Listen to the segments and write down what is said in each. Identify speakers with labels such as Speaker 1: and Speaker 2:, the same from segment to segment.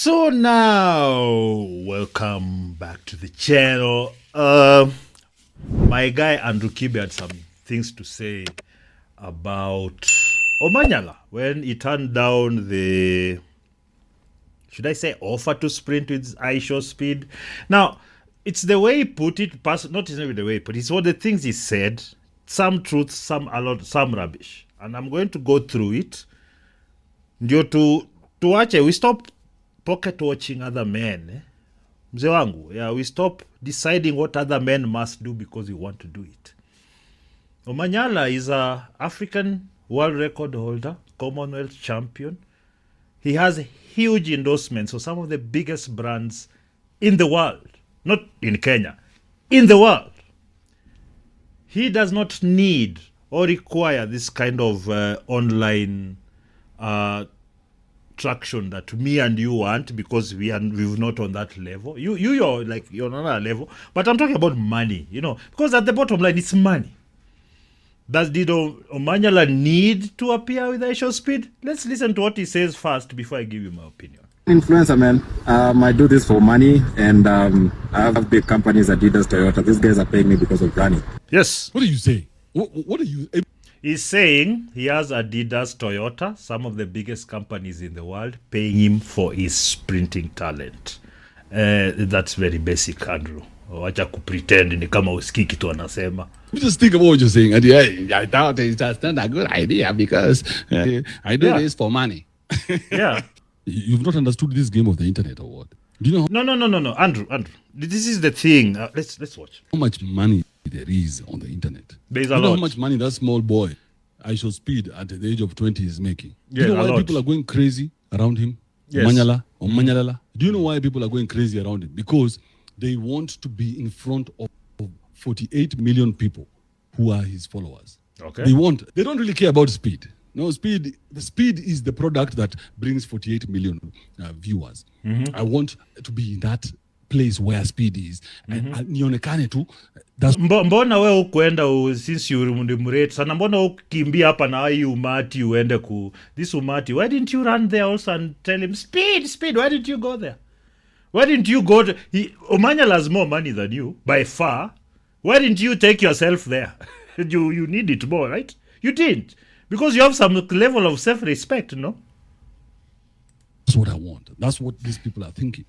Speaker 1: So now, welcome back to the channel. My guy Andrew Kibe had some things to say about Omanyala when he turned down the, should I say, offer to sprint with iShowSpeed. Now, it's the way he put it, not even the way he put it, it's what the things he said, some truth, some rubbish. And I'm going to go through it. Ndio tuache, we stop pocket watching other men. Mzee wangu, yeah, we stop deciding what other men must do because we want to do it. Omanyala is a African world record holder, Commonwealth champion. He has huge endorsements for some of the biggest brands in the world, not in Kenya, in the world. He does not need or require this kind of online traction that me and you want, because we're not on that level. You're on another level, but I'm talking about money, because at the bottom line it's money. Did Omanyala need to appear with iShowSpeed? Let's listen to what he says first before I give you my opinion.
Speaker 2: Influencer, man. I do this for money, and I have big companies, Adidas, Toyota. These guys are paying me because of branding.
Speaker 1: Yes.
Speaker 3: What do you say? What are you?
Speaker 1: He's saying he has Adidas, Toyota, some of the biggest companies in the world, paying him for his sprinting talent. That's very basic, Andrew. Wacha kupretend ni kama usikii kitu anasema.
Speaker 3: Just think about what you're saying. And I thought it's just not a good idea because I do this for money.
Speaker 1: Yeah.
Speaker 3: You've not understood this game of the internet or what? Do you know
Speaker 1: No. Andrew. This is the thing. Let's watch.
Speaker 3: how much money there is on the internet?
Speaker 1: There's
Speaker 3: You
Speaker 1: a
Speaker 3: know
Speaker 1: lot.
Speaker 3: how much money that small boy, iShowSpeed, at the age of 20 is making?
Speaker 1: Yeah,
Speaker 3: Do you know
Speaker 1: a
Speaker 3: why
Speaker 1: lot.
Speaker 3: people are going crazy around him?
Speaker 1: Yes.
Speaker 3: Omanyala. Do you know why people are going crazy around him? Because they want to be in front of 48 million people who are his followers.
Speaker 1: Okay.
Speaker 3: They don't really care about speed. No, the speed is the product that brings 48 million viewers. Mm-hmm. I want to be in that place where speed is. And nionekane tu. That's
Speaker 1: Mbona we ukwenda since you mrate sana, mbona ukimbia hapa na hii umati uende this umati? Why didn't you run there also and tell him speed? Why didn't you go there? Why didn't you go Omanyala has more money than you by far. Why didn't you take yourself there? you need it more, right? You didn't, because you have some level of self-respect, no?
Speaker 3: That's what I want. That's what these people are thinking.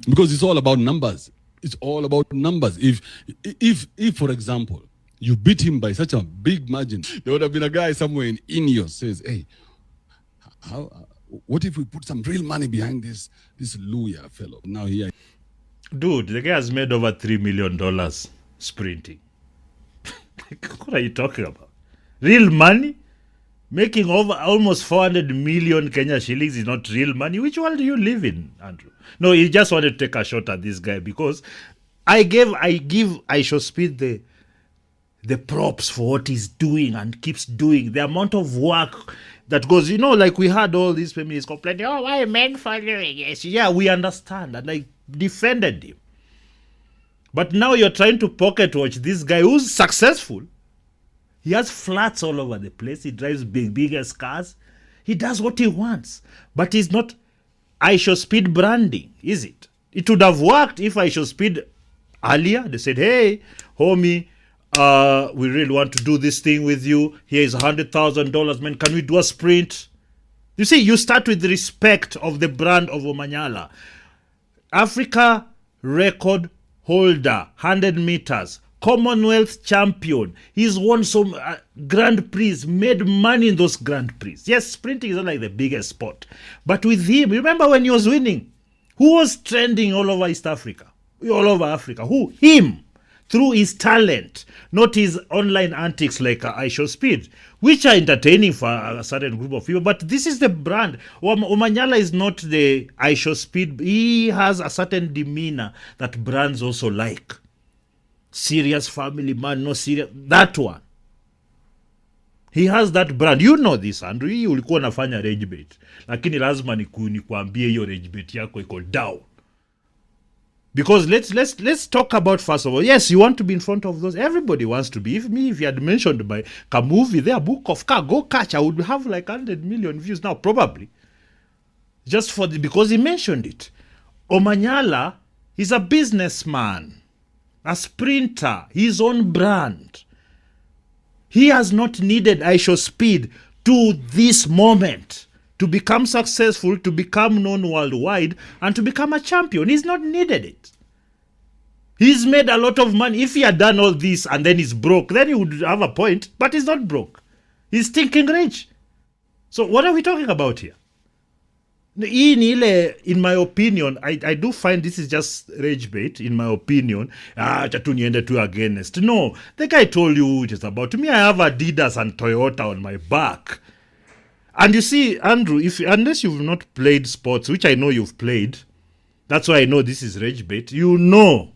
Speaker 3: Because it's all about numbers. It's all about numbers. If for example, you beat him by such a big margin, there would have been a guy somewhere in Ineos says, "Hey, what if we put some real money behind this Luya fellow?" Now here,
Speaker 1: Dude, the guy has made over $3 million sprinting. What are you talking about? Real money? Making over almost 400 million Kenya shillings is not real money. Which world do you live in, Andrew? No, he just wanted to take a shot at this guy because I give iShowSpeed the props for what he's doing and keeps doing. The amount of work that goes, like we had all these feminists complaining, oh, why men following? Yes, yeah, we understand. And I defended him. But now you're trying to pocket watch this guy who's successful. He has flats all over the place. He drives biggest cars. He does what he wants. But he's not iShowSpeed branding, is it? It would have worked if iShowSpeed earlier, they said, hey, homie, we really want to do this thing with you. Here is $100,000, man. Can we do a sprint? You see, you start with the respect of the brand of Omanyala. Africa record holder, 100 meters, Commonwealth champion. He's won some Grand Prix, made money in those Grand Prix. Yes, sprinting is not like the biggest sport. But with him, remember when he was winning? Who was trending all over East Africa? All over Africa. Who? Him. Through his talent, not his online antics like iShowSpeed, which are entertaining for a certain group of people. But this is the brand. Omanyala is not the iShowSpeed. He has a certain demeanor that brands also like. Serious family man, no serious. That one. He has that brand. You know this, Andrew. Hii ulikuwa nafanya rage bait. Lakini lazima nikuambie hiyo rage bait yako iko down. Because let's talk about, first of all, yes, you want to be in front of those. Everybody wants to be. If you had mentioned my movie there, Book of Car, go catch, I would have like 100 million views now, probably. Just because he mentioned it. Omanyala is a businessman, a sprinter, his own brand. He has not needed iShowSpeed to this moment to become successful, to become known worldwide, and to become a champion. He's not needed it. He's made a lot of money. If he had done all this and then he's broke, then he would have a point, but he's not broke. He's stinking rich. So what are we talking about here? In my opinion, I do find this is just rage bait, in my opinion. Against. No, the guy told you just about, to me, I have Adidas and Toyota on my back. And you see, Andrew, unless you've not played sports, which I know you've played, that's why I know this is rage bait, you know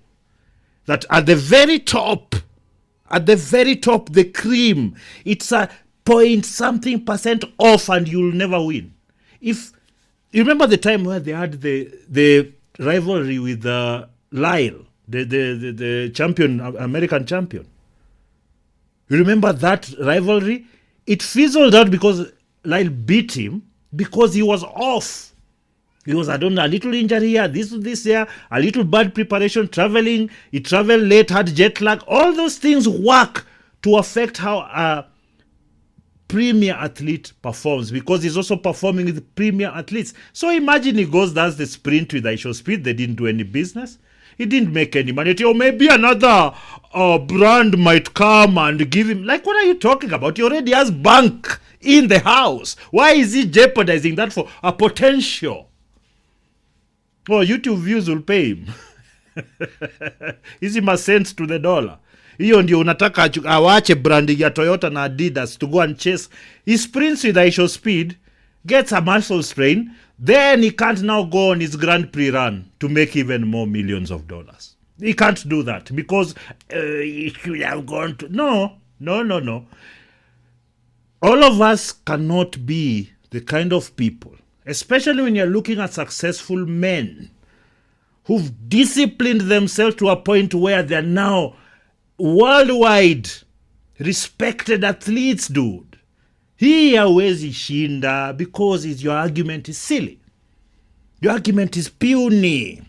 Speaker 1: that at the very top, the cream, it's a point-something% off and you'll never win. If you remember the time where they had the rivalry with Lyle, the champion, American champion. You remember that rivalry? It fizzled out because Lyle beat him because he was off. He was, I don't know, a little injury here, this here, a little bad preparation, traveling. He traveled late, had jet lag. All those things work to affect how a premier athlete performs, because he's also performing with premier athletes. So imagine he goes, does the sprint with iShowSpeed. They didn't do any business. He didn't make any money. Or maybe another brand might come and give him. Like, what are you talking about? He already has bank in the house. Why is he jeopardizing that for a potential? Oh, YouTube views will pay him. Hizi ma-cents to the dollar. Hiyo ndio unataka awache branding ya Toyota na Adidas to go and chase. He sprints with iShowSpeed, gets a muscle strain, then he can't now go on his Grand Prix run to make even more millions of dollars. He can't do that because he should have gone to... No. All of us cannot be the kind of people, especially when you're looking at successful men who've disciplined themselves to a point where they're now worldwide respected athletes, dude. Hii hawezi shinda because your argument is silly. Your argument is puny.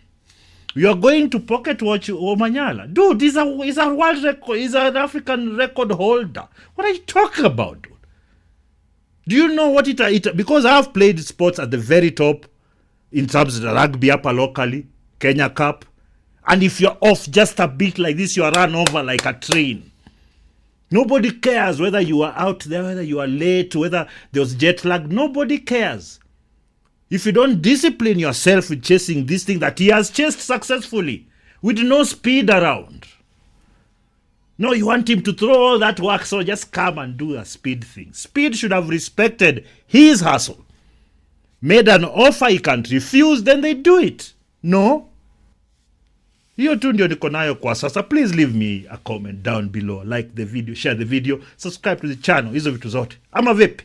Speaker 1: You are going to pocket watch Omanyala. Dude, he's a world record, he's an African record holder. What are you talking about, dude? Do you know what it because I've played sports at the very top in terms of rugby upper locally, Kenya Cup. And if you're off just a bit like this, you are run over like a train. Nobody cares whether you are out there, whether you are late, whether there was jet lag. Nobody cares. If you don't discipline yourself with chasing this thing that he has chased successfully with no speed around. No, you want him to throw all that work, so just come and do a speed thing. Speed should have respected his hustle. Made an offer he can't refuse, then they do it. No. Hiyo tu ndio niko nayo kwa sasa. Please leave me a comment down below. Like the video, share the video, subscribe to the channel. Hizo vitu zote. Ama vipi?